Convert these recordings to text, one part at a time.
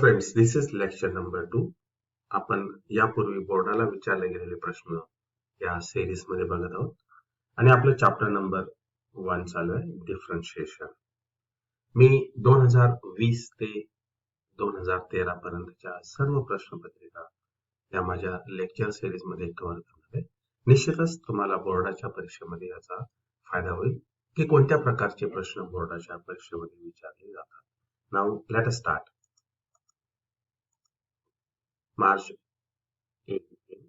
Friends, this is lecture number 2. आपण यापूर्वी बोर्डाला विचारले गेलेले प्रश्न या सिरीज मध्ये बघत आहोत आणि आपलं चॅप्टर नंबर 1 चालू आहे डिफरन्शिएशन. मी 2020 ते 2013 पर्यंतच्या सर्व प्रश्नपत्रिका या माझ्या लेक्चर सिरीज मध्ये कव्हर करणार आहे. निश्चितच तुम्हाला बोर्डाच्या परीक्षेमध्ये याचा फायदा होईल की कोणत्या प्रकारचे प्रश्न बोर्डाच्या परीक्षेमध्ये विचारले जातात. Now let us start. March 18.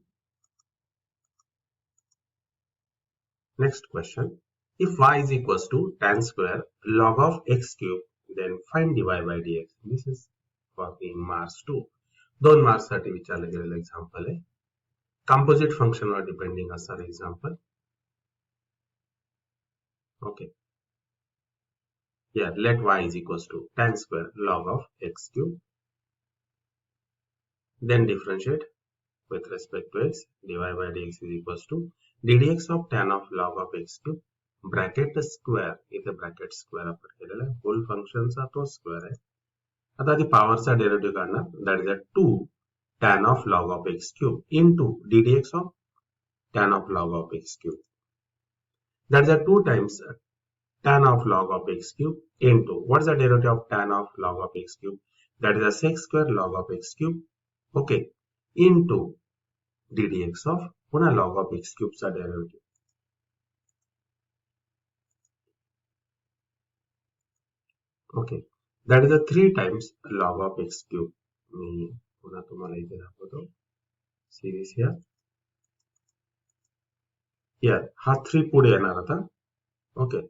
Next question. If y is equals to tan square log of x cube, then find dy by dx. This is for the March 2. 2 marks साठी विचारले गेलेले एक्झाम्पल आहे. कंपोजिट फंक्शन वर depending असणार example. Okay. Here let y is equals to tan square log of x cube. Then differentiate with respect to x. dy by dx is equals to ddx of tan of log of x cube bracket square. इथे bracket square आपण केलेला आहे. Whole फंक्शनचा तो square आहे. आता आधी पॉवरचा derivative काढणार. That is 2 tan of log of x cube into ddx of tan of log of x cube. That is 2 times tan of log of x cube into what is the derivative of tan of log of x cube? That is a sec square log of x cube. Okay, into ddx of पुन्हा log of x cube चा derivative. Okay, that is a 3 times log of x cube. मी पुन्हा तुम्हाला इथे दाखवतो. Series here हा 3 पुढे येणार आता. Okay,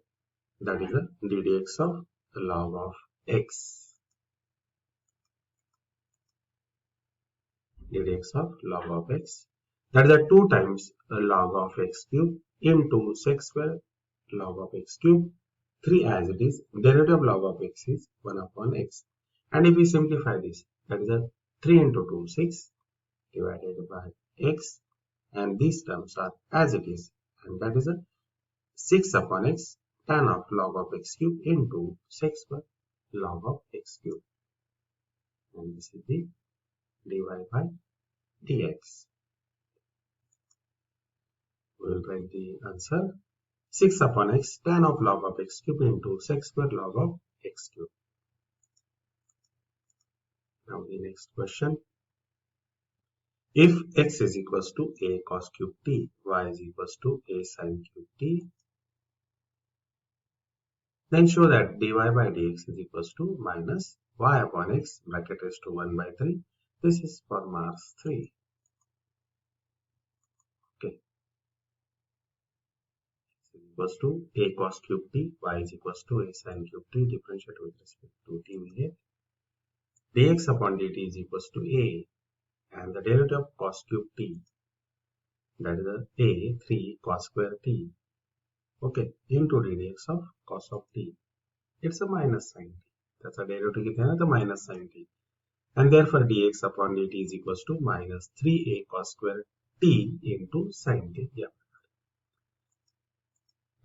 that is a ddx of log of x. ddx of log of x. That is a 2 times log of x cube into sec square log of x cube. 3 as it is. Derivative of log of x is 1 upon x. And if we simplify this, that is a 3 into 2, 6 divided by x. And these terms are as it is. And that is a 6 upon x tan of log of x cube into sec square log of x cube. And this is the dy by dx. We will write the answer. 6 upon x tan of log of x cube into sec square log of x cube. Now the next question. If x is equals to a cos cube t, y is equals to a sin cube t, then show that dy by dx is equals to minus y upon x bracket raised to 1 by 3. This is for marks 3. Okay. X is equals to a cos cube t, y is equals to a sin cube t. Differentiate with respect to t we get. Dx upon dt is equals to a, and the derivative of cos cube t, that is a 3 cos square t. Okay, into ddx of cos of t. It's a minus sin t. That's a derivative किती आहे ना, the minus sin t. And therefore dx upon dt is equals to minus 3a cos square t into sin t. Yeah.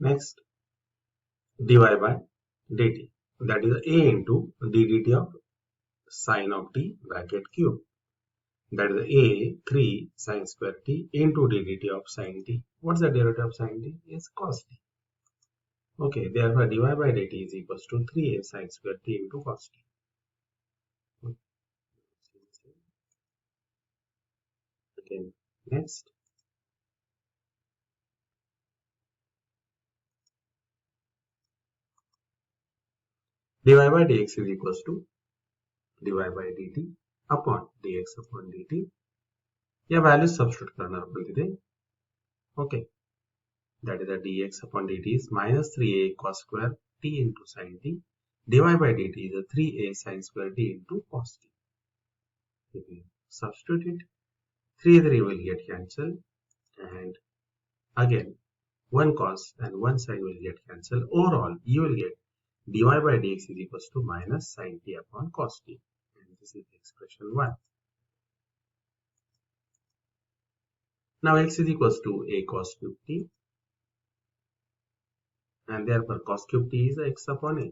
Next, dy by dt. That is a into ddt of sin of t bracket cube. That is a 3 sin square t into ddt of sin t. What's the derivative of sin t? Is cos t. Okay, therefore dy by dt is equals to 3a sin square t into cos t. Again, next. dy by dx is equals to dy by dt upon dx upon dt. या values substitute करणार आपण तिथे. Okay, that is a dx upon dt is minus 3a cos square t into sin t. dy by dt is a 3a sin square t into cos t. If we substitute it, 3 will get cancelled, and again 1 cos and 1 sin will get cancelled. Overall, you will get dy by dx is equals to minus sin t upon cos t. And this is expression 1. Now x is equals to a cos cube t. And therefore cos cube t is x upon a.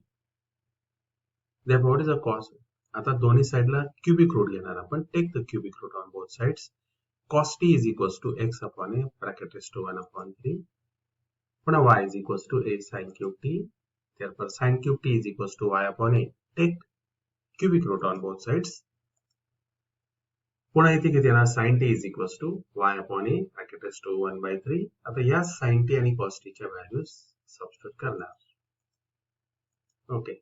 Therefore, what is the cos? आता दोन्ही साईडला cubic root घेणार आपण. Take the cubic root on both sides. cos t is equals to x upon a bracket raised to 1 upon 3. पुन्हा y is equals to a sin cube t. Therefore sin cube t is equals to y upon a. Take cubic root on both sides. पुन्हा इथे किती येणार? sin t is equals to y upon a bracket raised to 1 by 3. आता या sin t आणि cos t च्या values substitute करणार. Okay,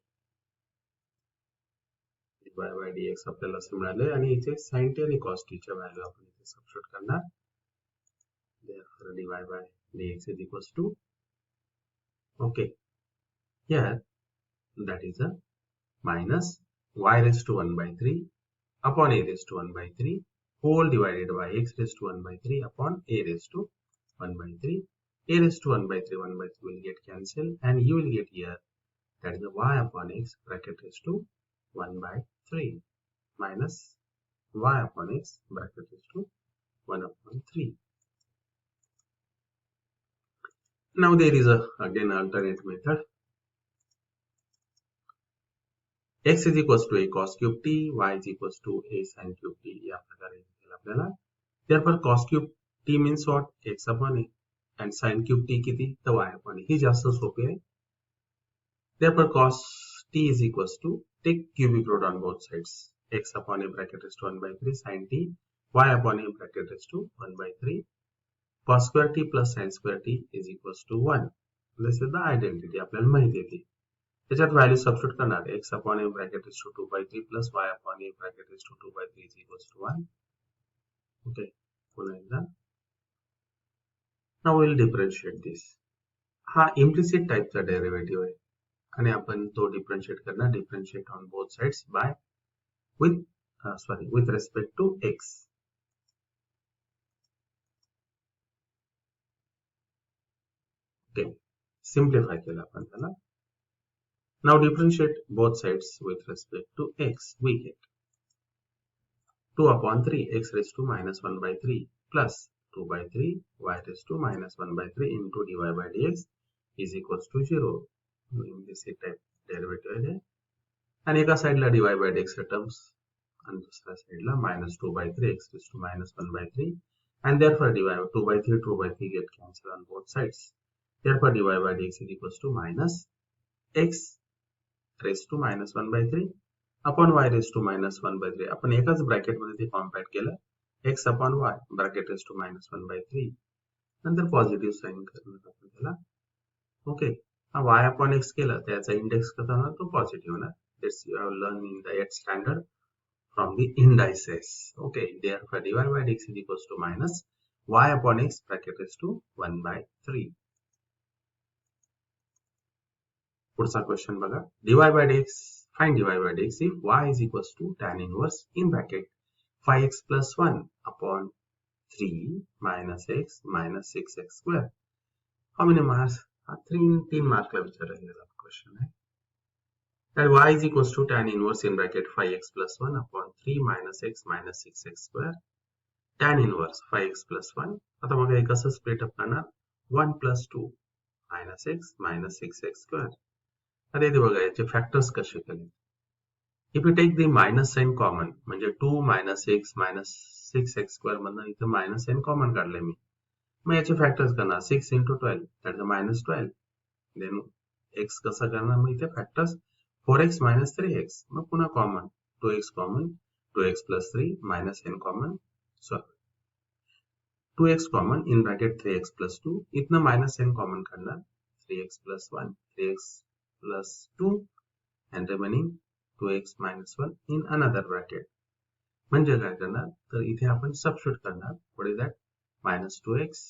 dy by dx आपल्याला असं मिळाले आणि इथे sin t आणि cos t च्या व्हॅल्यू आपण इथे सबस्टिट्यूट करणार. Therefore dy by dx is equals to, okay, here that is a minus y raised to 1 by 3 upon a raised to 1 by 3 whole divided by x raised to 1 by 3 upon a raised to 1 by 3. A raised to 1 by 3, 1 by 3 will get cancelled and you will get here that is a y upon x bracket raised to 1 by 3 minus y upon x bracket raised to 1 upon 3. Now there is a again alternate method. X is equals to a cos cube t, y is equals to a sin cube t. या प्रकारे दिलेला आपल्याला. Therefore cos cube t means what? X upon a and sin cube t किती? तर y upon a. ही जास्त सोपी आहे. Therefore cos t is equals to, take cubic root on both sides. X upon a bracket raised to 1 by 3 sin t, y upon a bracket raised to 1 by 3. Cos square t plus sin square t is equals to 1. This is the identity आपल्याला माहिती आहे. त्याच्यात value substitute करणार. x upon a bracket raised to 2 by 3 plus y upon a bracket raised to 2 by 3 is equals to 1. Okay, पुन्हा एकदा. Now we will differentiate this. हा implicit टाइपचा derivative आहे आणि आपण तो डिफरन्शिएट करणार. Differentiate on both sides by with respect to x. Okay, simplify केला आपण त्याला. Now differentiate both sides with respect to x. We get 2 upon 3 x raised to minus 1 by 3 plus 2 by 3 y raised to minus 1 by 3 into dy by dx is equals to 0. Implicit type derivative आहे आणि एका साईडला dy by dx terms आणि दुसऱ्या साईडला minus 2 by 3 x raised to minus 1 by 3 and therefore dy 2 by 3 get cancelled on both sides. Therefore dy by dx is equals to minus x raised to minus 1 by 3 upon y raised to minus 1 by 3. आपण एकाच bracket मध्ये ते compact केलं. x upon y bracket raised to minus 1 by 3. नंतर positive sign करणार आपण त्याला. Okay, हा y upon x केलं त्याचा इंडेक्स कसा होणार? तो पॉझिटिव्ह होणार. This you have learned in the 8th standard from the indices. Okay, therefore dy by dx is equals to minus y upon x bracket raised to 1 by 3. पुढचा question बघा. dy by dx, find dy by dx if y is equals to tan inverse in bracket 5x plus 1 upon 3 minus x minus 6x square. How many marks? 3 मार्कला विचारलेला question आहे. That y is equals to tan inverse in bracket 5x plus 1 upon 3 minus x minus 6x square. Tan inverse 5x plus 1. आता मग हे कसं split up करणार? 1 plus 2 minus x minus 6x square. आता इथे बघा याचे factors कसे केले. If you take the minus sign common, म्हणजे 2 minus x minus 6x square मधनं इथे minus sign common काढले मी. मग याचे फॅक्टर्स करणार 6 into 12, that's the minus 12. Then x कसा करणार? मग इथे फॅक्टर्स 4x minus 3x. मग पुन्हा common 2x common, 2x plus 3 minus n common, sorry 2x common in bracket 3x plus 2. इथनं minus n कॉमन काढणार 3x plus 1, 3x plus 2 and remaining 2x minus 1 in another bracket. म्हणजे काय करणार? तर इथे आपण substitute करणार. What is that? Minus 2x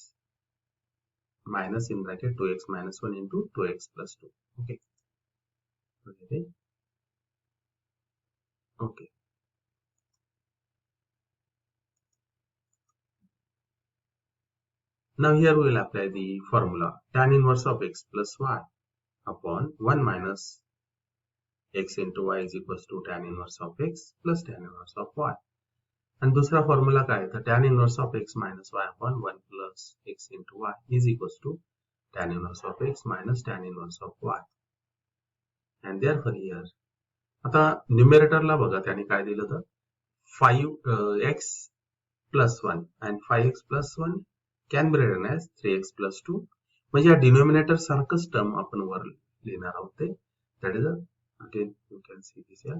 minus in bracket 2x minus 1 into 2x plus 2. Okay. Okay. Now here we will apply the formula tan inverse of x plus y upon 1 minus x into y is equals to tan inverse of x plus tan inverse of y. And दूसरा formula काय आहे? तर tan inverse of x minus y upon 1 plus x into y is equals to tan inverse of x minus tan inverse of y. And therefore here आता न्यूमरेटरला बघा त्याने काय दिलं होतं 5x plus 1 and 5x plus 1 can be written as 3x plus 2. म्हणजे या denominator सारखंच term आपण वर लिहिणार आहोत ते. That is again you can see this या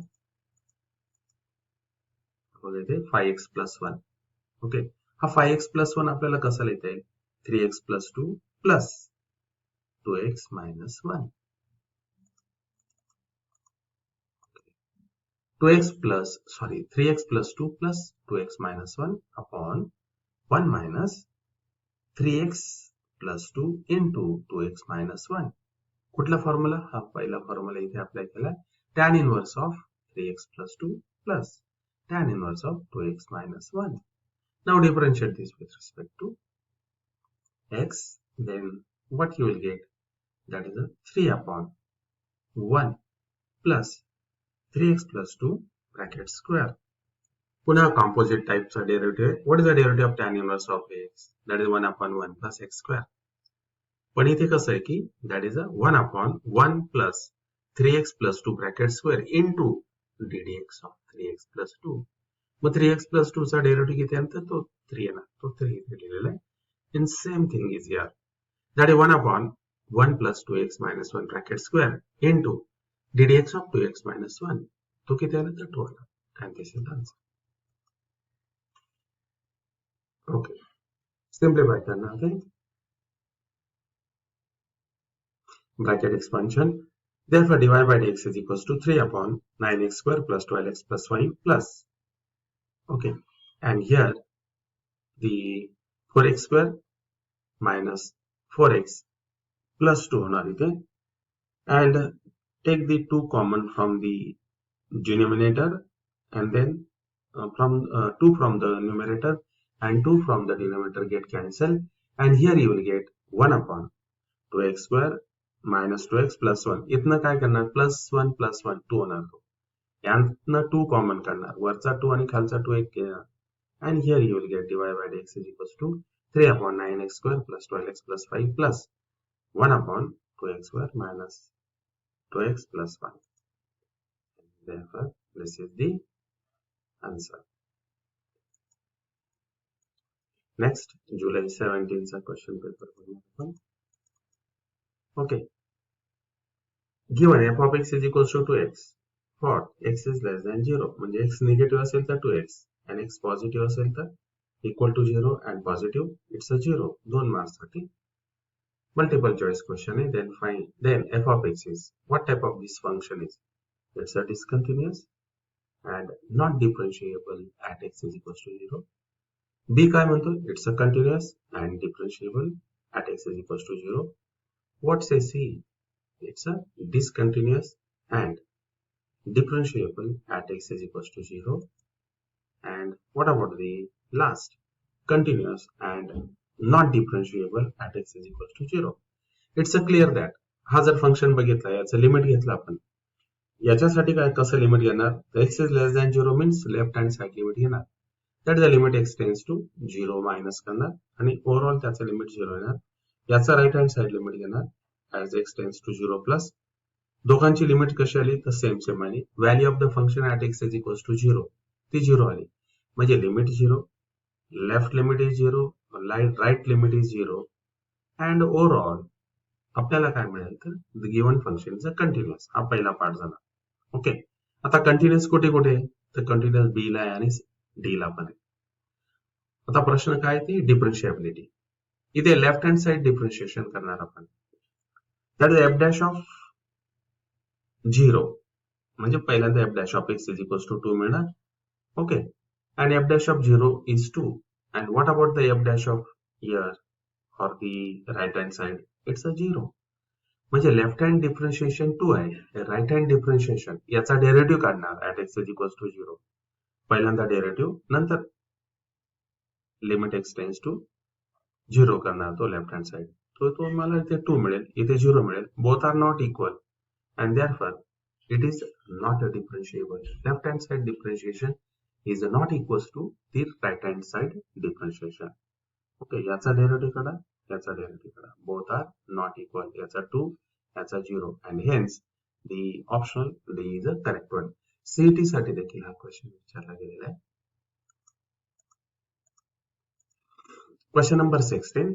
बघा इथे 5x plus 1. ओके, हा 5x plus 1 आपल्याला कसा लिहिता येईल 3x plus 2 plus 2x minus 1. 3x plus 2 plus 2x minus 1 upon 1 minus 3x plus 2 into 2x minus 1. कुठला फॉर्म्युला हा पहिला फॉर्म्युला इथे अप्लाय केला tan inverse of 3x plus 2 plus tan inverse of 2x minus 1. Now differentiate this with respect to x, then what you will get, that is a 3 upon 1 plus 3x plus 2 bracket square. पुन्हा composite typeचा derivative. What is the derivative of tan inverse of x? That is 1 upon 1 plus x square. पण इथे कसं आहे की that is a 1 upon 1 plus 3x plus 2 bracket square into ddx of 3x plus 2. Mug 3x plus 2 चा derivative किती आहे तर तो 3 येणार. तो 3 इथे लिहिलेला आहे. And same thing is here. That is 1 upon 1 plus 2x minus 1 bracket square into ddx of 2x minus 1. तो किती आला तर 2 आला. And this is the answer. Okay. Simplify करना है. Bracket expansion. Therefore, dy by dx is equals to 3 upon 9x square plus 12x plus 5 plus. Okay. And here, the 4x square minus 4x plus 2 होणार इथे. And take the 2 common from the denominator and then 2 from the numerator and 2 from the denominator get cancelled, and here you will get 1 upon 2x square minus 2x plus 1. इतना काय करणार plus 1 plus 1 2 होणार तो. यातनं 2 common करणार वरचा 2 आणि खालचा 2 एक घेणार, and here you will get dy by dx is equals to 3 upon 9x square plus 12x plus 5 plus 1 upon 2x square minus 2x plus 1. Therefore, this is the answer. Next, July 17th question paper. Okay. Given f of x is equals to 2x for x is less than 0. म्हणजे x negative असेल तर 2x and x positive असेल तर equal to 0 and positive it's a 0. 2 marks साठी. Multiple choice question है. Then f of x is what type of this function is? It's a discontinuous and not differentiable at x is equals to 0. B काय म्हणतो? It's a continuous and differentiable at x is equals to 0. What says C? It's a discontinuous and differentiable at x is equals to 0. And what about the last? Continuous and not differentiable at x is equals to 0. It's a clear that हा जर function बघितला याचं limit घेतलं आपण, याच्यासाठी काय कसं limit घेणार x is less than 0 means left hand side limit घेणार. That the limit x tends to 0 minus करणार आणि ओव्हरऑल त्याचं लिमिट 0 येणार. याचा राईट हँड साइड लिमिट घेणार as x tends to 0 plus. दोघांची लिमिट कशी आली तर सेम आली. Value of the function at x is equals to 0 ती 0 आली. म्हणजे limit 0, left limit is 0, right limit is 0 and overall आपल्याला काय मिळेल तर the given function is a continuous. हा पहिला पार्ट झाला. ओके, आता कंटिन्युअस कुठे कुठे तर कंटिन्युअस बी ला आहे आणि डी ला पण आहे. आता प्रश्न काय ते डिफरन्शिएबिलिटी. इथे लेफ्ट हँड साइड डिफरन्शिएशन करणार आपण. That is f dash of 0 म्हणजे पहिल्यांदा f dash of x is equals to 2 मिळणार. Okay, and f dash of 0 is 2. And what about the f dash of here or the right hand side? It's a 0. म्हणजे left hand differentiation 2 आहे, right hand differentiation याचा derivative काढणार at x is equals to 0. पहिल्यांदा derivative नंतर limit x tends to 0 करणार तो left hand side. तो मला इथे 2 मिळेल, इथे 0 मिळेल. Both are not equal and therefore it is not a differentiable. Left hand side differentiation is not equals to the right hand side differentiation. Okay, याचा derivative काढा, याचा डेरिव्हेटिव्ह काढा. Both are not equal. याचा 2, याचा 0 and hence The optional D is the correct one. CET साठी देखील हा question विचारला गेलेला आहे. Question number 16.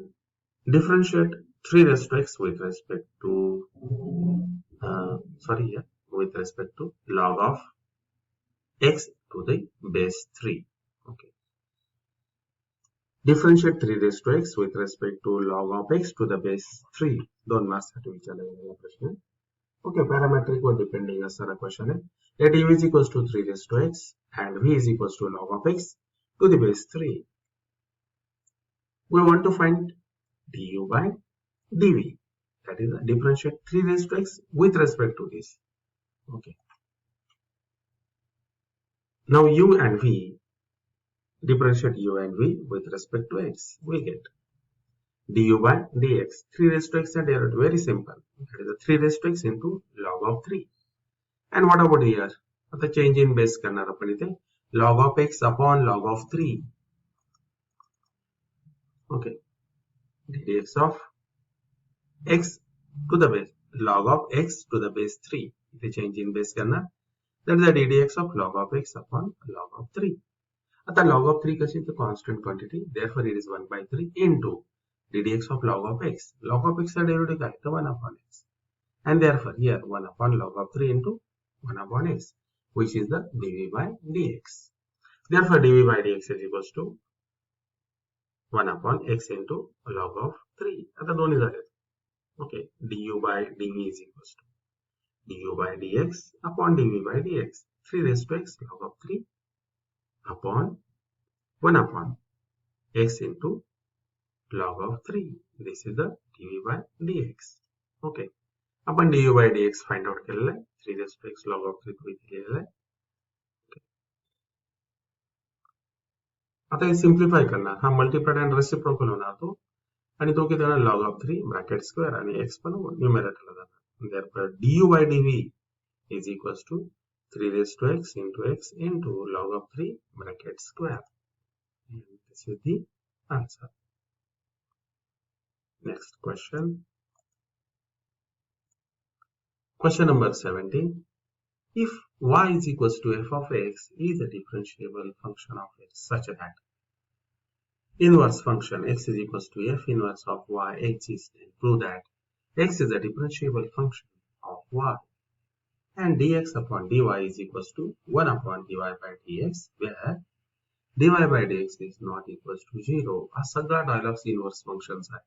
Differentiate 3 raised to x with respect to with respect to log of x to the base 3. Okay. Differentiate 3 raised to x with respect to log of x to the base 3. दोन marks साठी विचारला गेलेला प्रश्न. Okay, parametric or depending असणारा question आहे. Let u is equals to 3 raised to x and v is equals to log of x to the base 3. We want to find du by dv. That is differentiate 3 raised to x with respect to this. Okay. Now u and v, differentiate u and v with respect to x. We get du by dx. 3 raised to x and derivative very simple. That is 3 raised to x into log of 3. And what about here? The change in base करणार आपण इथे log of x upon log of 3. Okay. dx of x to the base log of x to the base 3. इथे change in base करणार. That is the ddx of log of x upon log of 3. आता log of 3 कशी is a constant quantity. Therefore, it is 1 by 3 into ddx of log of x. Log of x चा derivative काय? तर 1 upon x. And therefore, here 1 upon log of 3 into 1 upon x, which is the dv by dx. Therefore, dv by dx is equals to 1 upon x into log of 3. आता दोन्ही झाले. Okay, du by dv is equals to du by dx upon dv by dx. 3 raised to x log of 3 upon 1 upon x into log of 3. This is the dv by dx. Okay. आपण du by dx find out केलेला आहे. 3 raised to x log of 3 तो इथे लिहिलेला आहे. आता हे simplify करणार. हा मल्टिप्लाइड अँड रेसिप्रोकल होणार तो आणि तो किती होणार log of 3 ब्रॅकेट स्क्वेअर आणि x पण न्यूमरेटरला जाणार. Therefore du by dv is equals to 3 raised to x into log of 3 bracket square. And this is the answer. Next question. Question number 17. If y is equals to f of x is a differentiable function of x such that inverse function x is equals to f inverse of y exists, and prove that x is a differentiable function of y, and dx upon dy is equals to 1 upon dy by dx, where dy by dx is not equals to 0. हा सगळा dialogues inverse functions आहे.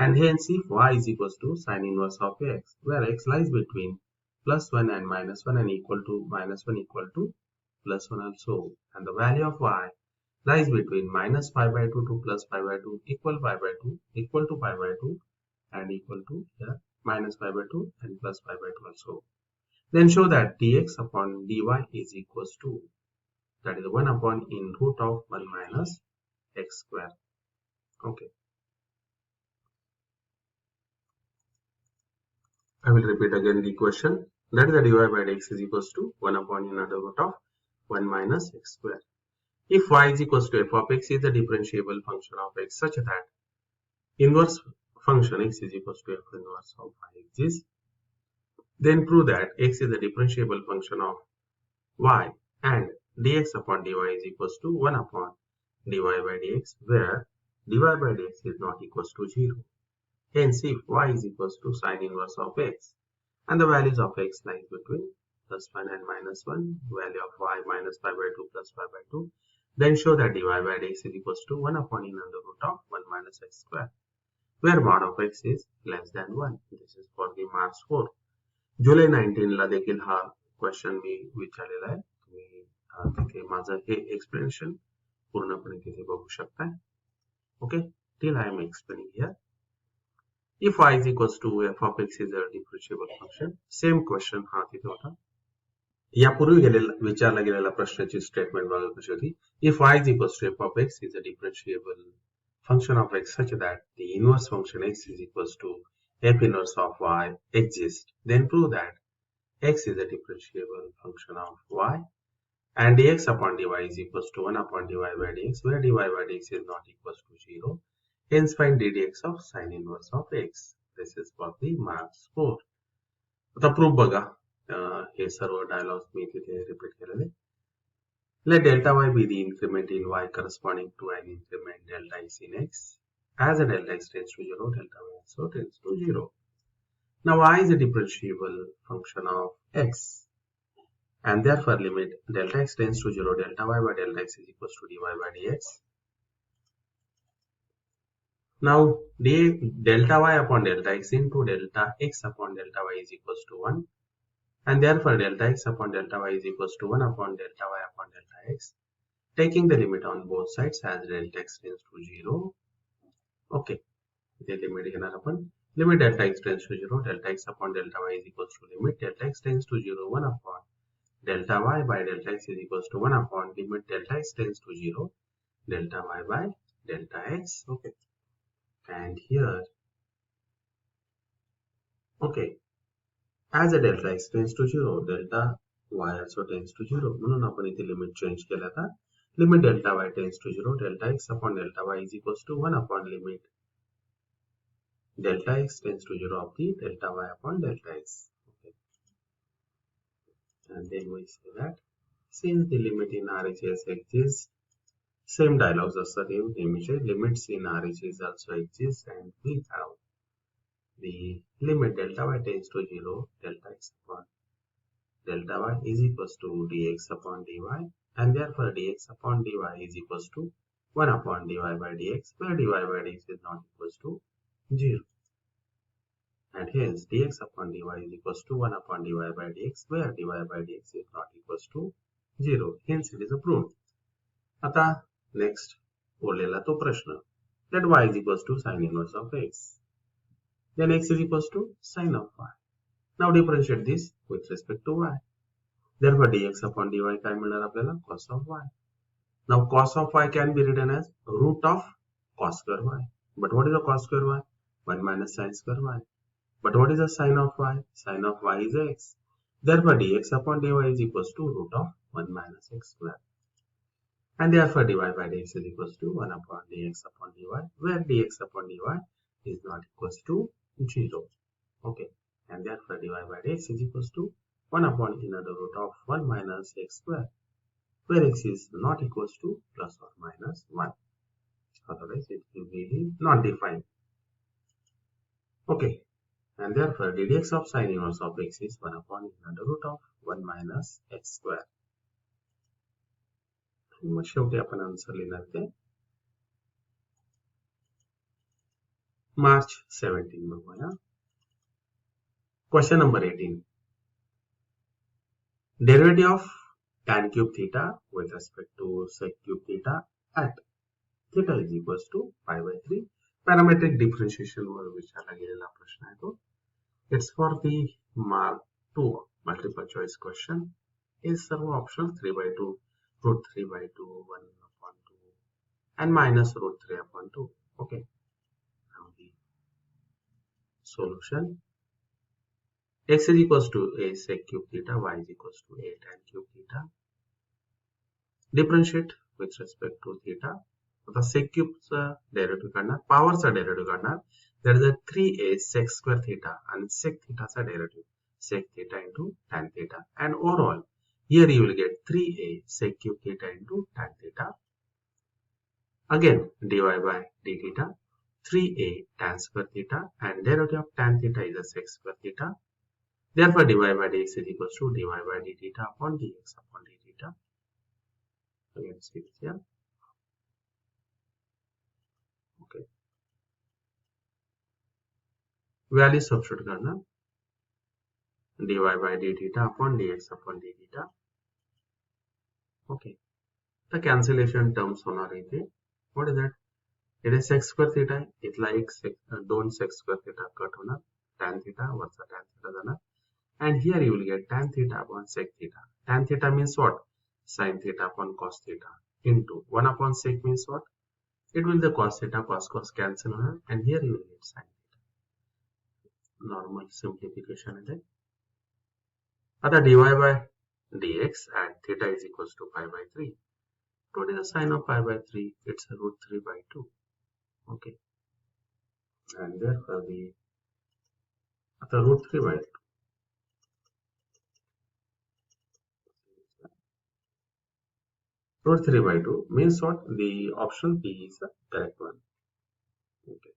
And hence if y is equals to sine inverse of x, where x lies between plus 1 and minus 1 and equal to minus 1 equal to plus 1 also, and the value of y lies between minus pi by 2 to plus pi by 2 equal pi by 2 equal to pi by 2 and equal to minus pi by 2 and plus pi by 2 also. Then show that dx upon dy is equals to, that is 1 upon in root of 1 minus x square. Okay. I will repeat again the question. That is the dy by dx is equals to 1 upon in under root of 1 minus x square. If y is equals to f of x is a differentiable function of x such that inverse function x is equals to f inverse of y exists, then prove that x is a differentiable function of y and dx upon dy is equals to 1 upon dy by dx, where dy by dx is not equals to 0. Hence, if y is equals to sine inverse of x and the values of x lies between plus 1 and minus 1, value of y minus pi by 2 plus pi by 2, then show that dy by dx is equals to 1 upon in under root of 1 minus x square, where mod of x is less than 1. This is for the March 4. जुलै 19 ला देखील हा question मी विचारलेला आहे. तुम्ही तिथे माझं हे explanation पूर्णपणे तिथे बघू शकता. Okay, till I am explaining here. If y is equals to f of x is a differentiable function, same question हा तिथे होता. यापूर्वी विचारला गेलेला प्रश्नाची स्टेटमेंट बघा कशी होती. If y is equals to f of x is a differentiable function of x such that the inverse function x is equals to f inverse of y exists, then prove that x is a differentiable function of y and dx upon dy is equals to 1 upon dy by dx, where dy by dx is not equals to 0. Hence find ddx of sine inverse of x. This is for the March 4. आता proof बघा. हे सर्व dialogues मी तिथे repeat केलेले. Let delta y be the increment in y corresponding to an increment delta x in x. As a delta x tends to 0, delta y also tends to 0. Now y is a differentiable function of x, and therefore limit delta x tends to 0, delta y by delta x is equals to dy by dx. Now delta y upon delta x into delta x upon delta y is equals to 1, and therefore delta x upon delta y is equals to 1 upon delta y upon delta x, taking the limit on both sides as delta x tends to 0. Okay, the limit घेणार आपण. Limit delta x tends to 0, delta x upon delta y is equals to limit delta x tends to 0, 1 upon delta y by delta x is equals to 1 upon limit delta x tends to 0, delta y by delta x. Okay, and here, okay, as a delta x tends to 0, delta y also tends to 0. म्हणून आपण इथे limit change केला आता. Limit delta y tends to 0, delta x upon delta y is equals to 1 upon limit delta x tends to 0 of the delta y upon delta x. Okay. And then we say that since the limit in RHS exists, same dialogues असतात नेहमीचे, limits in RHS also exist, and we have the limit delta y tends to 0, delta x upon delta y is equals to dx upon dy, and therefore dx upon dy is equals to 1 upon dy by dx, where dy by dx is not equals to 0. And hence dx upon dy is equals to 1 upon dy by dx, where dy by dx is not equals to 0. Hence it is approved. आता next बोललेला तो प्रश्न, that y is equals to sin inverse of x. Then x is equals to sin of y. Now differentiate this with respect to y. Therefore dx upon dy काय मिळणार आपल्याला? Cos of y. Now cos of y can be written as root of cos square y. But what is the cos square y? 1 minus sin square y. But what is the sin of y? Sin of y is x. Therefore dx upon dy is equals to root of 1 minus x square. And therefore dy by dx is equals to 1 upon dx upon dy, where dx upon dy is not equals to 0. Okay. And therefore dy by dx is equals to 1 upon inner root of 1 minus x square, where x is not equals to plus or minus 1. Otherwise it will be not defined. Okay. And therefore ddx of sin inverse of x is 1 upon inner root of 1 minus x square. मग शेवटी आपण answer लिहिणार ते March 17 बघूया. Question number 18. Derivative of tan cube theta with respect to sec cube theta at theta is equals to pi by 3. Parametric differentiation वर विचारला गेलेला प्रश्न आहे तो. It's for the Mark 2 multiple choice question. हे सर्व option 3 by 2, root 3 by 2, 1 upon 2, and minus root 3 upon 2. Okay. Now the solution. X is equals to a sec cube theta, y is equals to a tan cube theta. Differentiate with respect to theta. आता sec cube चा derivative काढणार, power चा derivative काढणार. There is a 3a sec square theta and sec theta चा derivative sec theta into tan theta, and overall here you will get 3a sec cube theta into tan theta. Again dy by d theta, 3a tan square theta, and derivative of tan theta is a sec square theta. Therefore dy by dx is equals to dy by d theta upon dx upon d theta. Again see this here. Okay. Value substitute करना, dy by d theta upon dx upon d theta. Okay. The cancellation terms होणार इथे. What is that? It is sec square theta. इथला एक दोन sec square theta cut होणार. Tan theta वरचा tan theta जाणार. And here you will get tan theta upon sec theta. Tan theta means what? Sin theta upon cos theta into 1 upon sec means what? It will the cos theta, cos cancel होणार. And here you will get sin theta. Normal simplification is it. आता dy by dx at theta is equals to pi by 3. What is the sign of pi by 3? It's a root 3 by 2. Okay. And therefore the root 3 by 2. Root 3 by 2 means what? The option B is the correct one. Okay.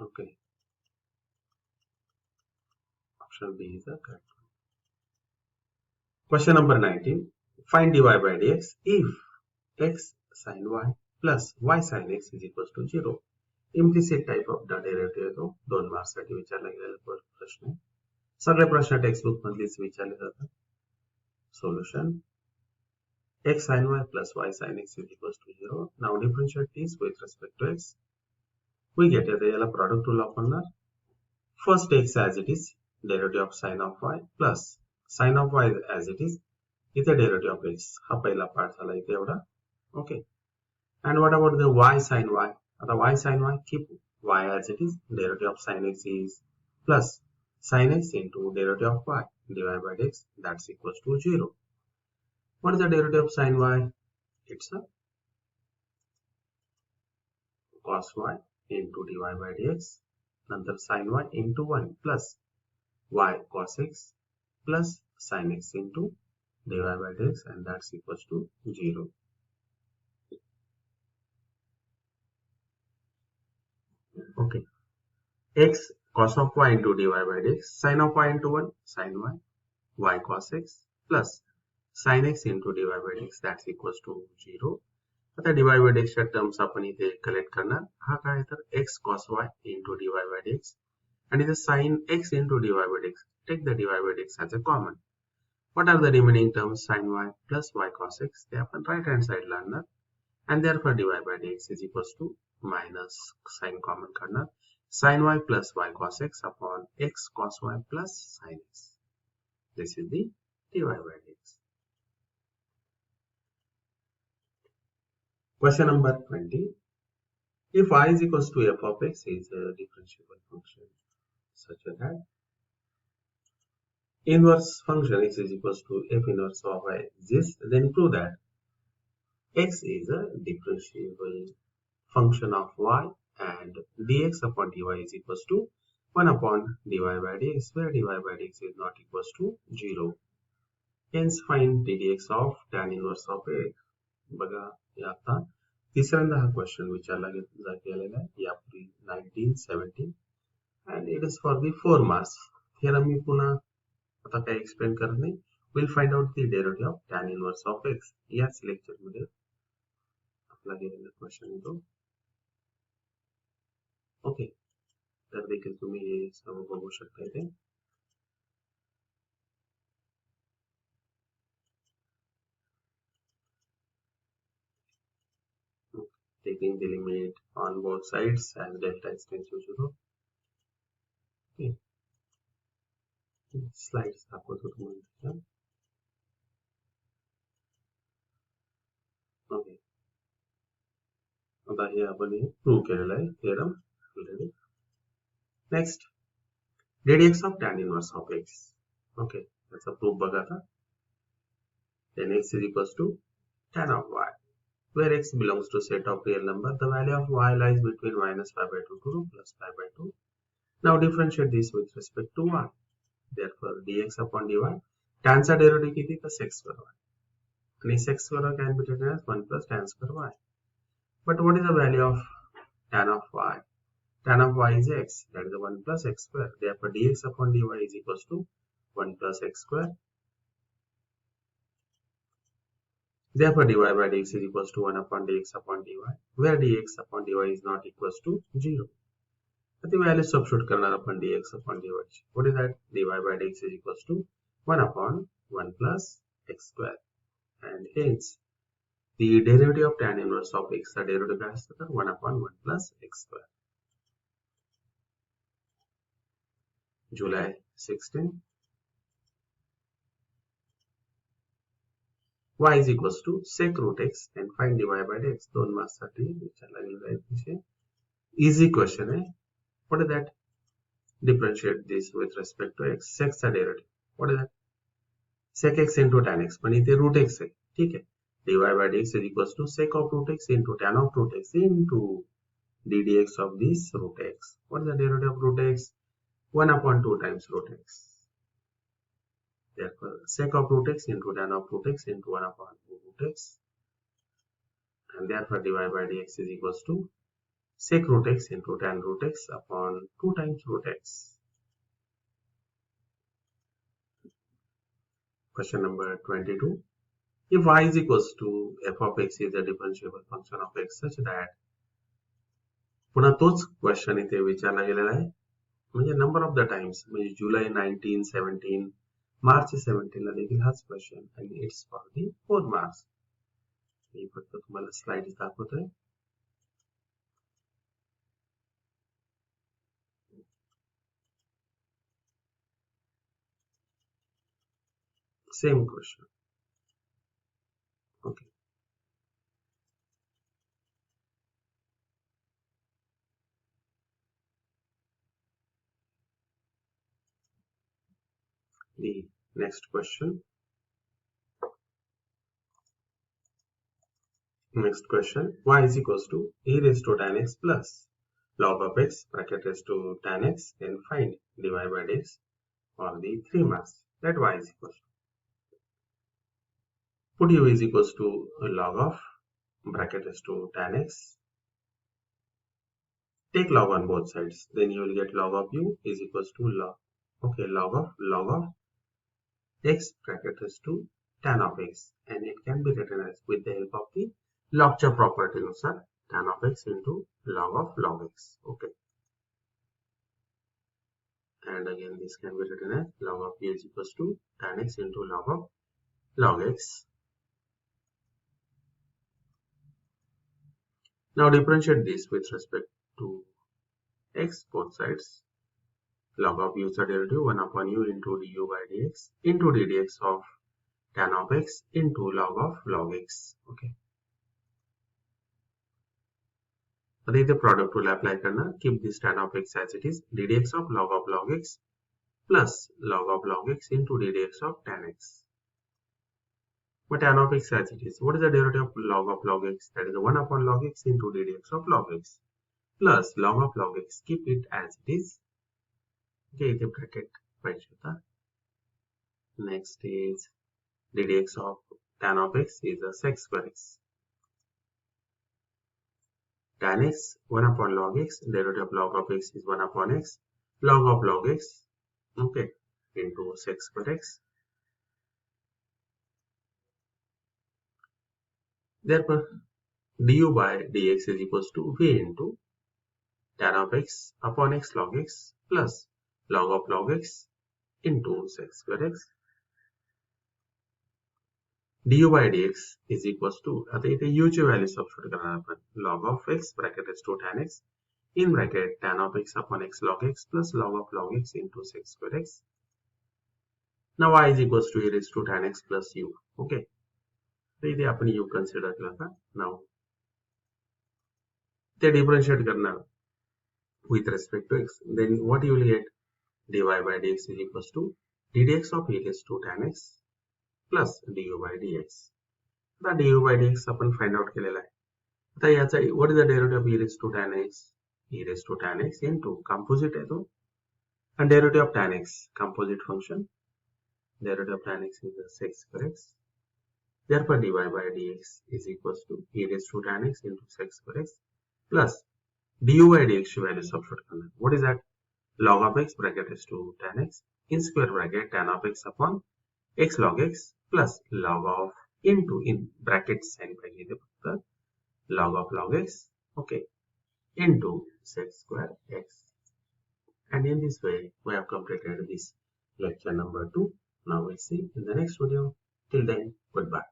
Okay. Option B is the correct one. Question number 19. Find dy by dx if x sin y plus y sin x is equals to 0. Implicit type of derivative तो 2 मार्क्ससाठी विचारला गेलेला प्रश्न आहे. सगळे प्रश्न textbook मधलेच विचारले जातात. Solution: x sin y plus y sin x is equals to 0. Now differentiate this with respect to x. We get याला product rule वापरणार. First x as it is, derivative of sin of y plus sin of y as it is, इथे derivative of x. हा पहिला part झाला इथे एवढा. Okay. And what about the y sin y? आता y sin y, keep y as it is, derivative of sin x is plus sin x into derivative of y divided by x, that's equals to 0. What is the derivative of sin y? It's a cos y into dy by dx, नंतर sin y into 1 plus y cos x plus sin x into dy by dx, and that's equals to 0. Okay. X cos of y into dy by dx, sin of y into 1, sin y cos x plus sin x into dy by dx, that's equals to 0. आता dy by dx च्या terms आपण इथे collect करणार. हा काय तर x cos y into dy by dx, and इथे sin x into dy by dx. Take the dy by dx as a common. What are the remaining terms? Sin y plus y cos x, ते आपण right hand side ला आणणार, and therefore dy by dx is equals to minus sin common करणार, sin y plus y cos x upon x cos y plus sin x. This is the dy by dx. Question number 20. If y is equals to f of x is a differentiable function such that inverse function x is equals to f inverse of y exists, then prove that x is a differentiable function of y and dx upon dy is equals to 1 upon dy by dx, where dy by dx is not equals to 0. Hence find ddx of tan inverse of x. बघा हे आता तिसऱ्यांदा हा question विचारला गेलेला आहे यापूर्वी 1917, and it is for the 4 marks. Theorem मी पुन्हा आता काही एक्सप्लेन करत नाही. We'll find out the derivative of tan inverse of x. याच लेक्चर मध्ये आपला गेलेला क्वेश्चन येतो. ओके, तर देखील तुम्ही हे सर्व बघू शकता इथे. Taking the limit on both sides as delta extends to 0. Okay. Slides दाखवतो तुम्हाला. Okay. आता हे आपण प्रूव्ह केलेलं आहे theorem already. Next, ddx of tan inverse of x. Okay, त्याचा प्रूफ बघा आता. Then x is equals to tan of y, where x belongs to set of real number. The value of y lies between minus pi by 2 to plus pi by 2. Now differentiate this with respect to y. Therefore dx upon dy, tan चा derivative किती तर sec square y, and sec square y can be written as 1 plus tan square y. But what is the value of tan of y? Tan of y is x, that is 1 plus x square. Therefore dx upon dy is equals to 1 plus x square. Therefore dy by dx is equals to 1 upon dx upon dy, where dx upon dy is not equals to 0. But the value substitute करणार आपण dx upon dy. What is that? dy by dx is equals to 1 upon 1 plus x square, and hence the derivative of tan inverse of x, the derivative काय असतं तर 1 upon 1 plus x square. July 16. Y is equals to sec root x and find dy by dx. 2 marks साठी विचारला गेलेला आहे. Easy question आहे. What is that? Differentiate this with respect to x. Sec चा derivative. What is that? Sec x into tan x. पण इथे root x आहे. ठीक आहे. dy by dx is equals to sec of root x into tan of root x into ddx of this root x. What is the derivative of root x? 1 upon 2 times root x. Therefore, sec of root x into tan of root x into 1 upon root x, and therefore dy by dx is equals to sec root x into tan root x upon 2 times root x. Question number 22. If y is equals to f of x is a differentiable function of x such that, पुन्हा तोच question इथे विचारला गेलेला आहे, म्हणजे number of the times, म्हणजे जुलै 1917, मार्च 17 ला देखील हाच क्वेश्चन, आणि इट्स फॉर दी 4 मार्क्स. मी फक्त तुम्हाला स्लाइड दाखवतोय. Same question. Okay. The next question. Next question. Y is equals to e raised to tan x plus log of x bracket raised to tan x, and find dy by dx for the 3 marks. That y is equals to, put u is equals to log of bracket raised to tan x. Take log on both sides, then you will get log of u is equals to log of x bracket raised to tan of x, and it can be written as with the help of the log property नुसार tan of x into log x. Okay. And again this can be written as log of u is equals to tan x into log x. Now differentiate this with respect to x both sides. Log of u is the derivative 1 upon u into du by dx into ddx of tan of x into log x. Okay. आता इथे product rule apply करना. Keep this tan of x as it is, ddx of log x plus log x into ddx of tan x. But tan of x as it is, what is the derivative of log x? That is 1 upon log x into ddx of log x plus log x. Keep it as it is. Okay, the bracket पाहिजे होता. Next is ddx of tan of x is a sec square x. Tan x 1 upon log x, derivative of log of x is 1 upon x, log x, okay, into sec square x. Therefore, du by dx is equals to v into tan of x upon x log x plus log x into sec square x. du by dx is equals to, आता इथे u ची value substitute करणार आपण, log of x bracket is to tan x in bracket tan of x upon x log x plus log x into sec square x. Now y is equals to e raised to tan x plus u. Okay. तो इथे आपण u consider केला था. Now ते differentiate करणार with respect to x. Then what you will get? dy by dx is equals to ddx of e raised to tan x plus du by dx. आता du by dx आपण find out केलेला आहे. आता याचा what is the derivative of e raised to tan x? E raised to tan x into composite आहे तो, and derivative of tan x composite function. Derivative of tan x is the sec square x. Therefore dy by dx is equals to e raised to tan x into sec square x plus du by dx ची value substitute करना. What is that? Log of x bracket is to tan x in square bracket tan of x upon x log x plus log of into in bracket sign पाहिजे इथे फक्त log x, okay, into sec square x. And in this way we have completed this lecture number 2. Now we'll see in the next video. Till then, goodbye.